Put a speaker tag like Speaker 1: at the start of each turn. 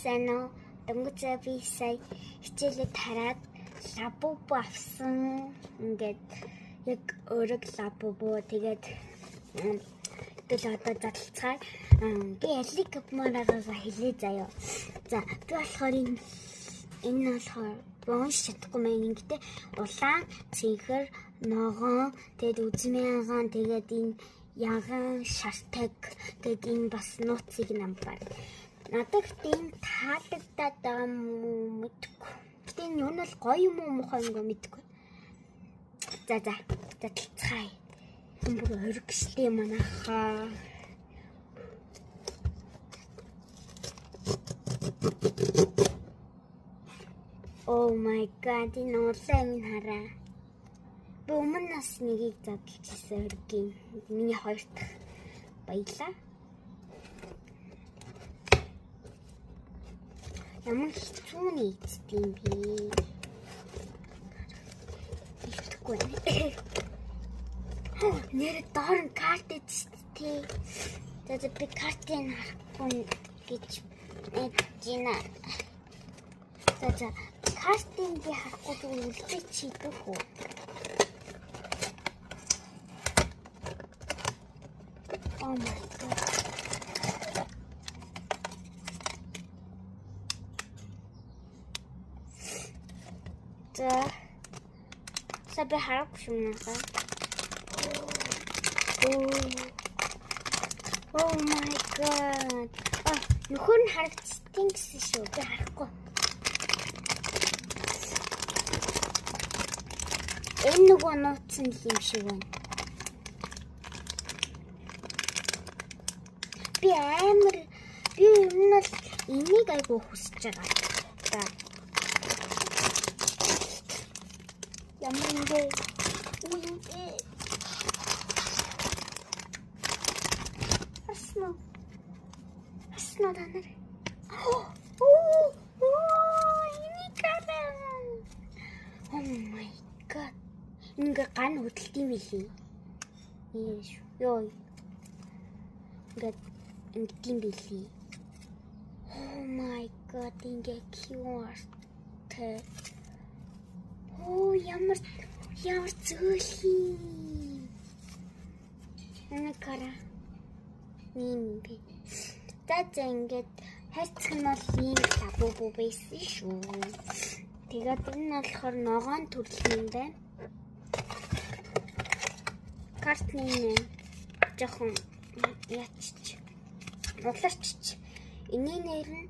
Speaker 1: сайн уу? Дөнгөцөө би сая хичээлээ тараад лабубу авсан. Ингээд яг өөрөг лабубу тэгээд тэгэл одоо задлцгаая. Би алиг гмараагаа хэлээ заяа. За би болохоор энэ болохоор уншиж чадахгүй мэн ингэтэй улаан, цэнхэр, ногоон, тэгээд үзмээгаан, тэгээд энэ яган, шартаг тэгээд энэ бас нууцыг намбар. Надад энэ таалагдаад байгаа юм мэдгүй. Гэтэ энэ юу нь бол гоё юм уу муухай юм мэдгүй. За задлцгаая. Бүр өргөжтэй манайхаа. Oh my god, энэ улаан минь хараа. Би өмнө нас нэгийг задлжсэн өргөгийн. Миний хоёр дахь баялаа. Ямар хэцүү нэгдсэн би. Итгэхгүй байна. Нэр доор нь карт эцтэй. Тэгээд би картыг харахгүй гэж эдгийна. За картыг би харахгүй зүгээр үлдээ чийдэх үү. Oh my god. Sabi harap ko siya nasa. Oh my god. Нөхөр нь харагдсан гэсэн шүү. Би харахгүй. Энэ нөгөө нууцсан юм шиг байна. Би ер нь бол энийг айгүй хүсэж байгаа. Ямар юм бэ? Аснаа танаар. Oh my god. Ингээ ган хөдөлт юм билий. Ёо. Ингээ билий. Oh my god, ингээ QR-тэй. Oh, ямар зөөлхий. Анакара. Нимби. За ингээд хайцах нь бол ийм лабубу байсан шүү. Тэгээд энэ нь болохоор ногоон төрлийн байна. Картны нэ жоохон ячч. Угларчч. Эний нэр нь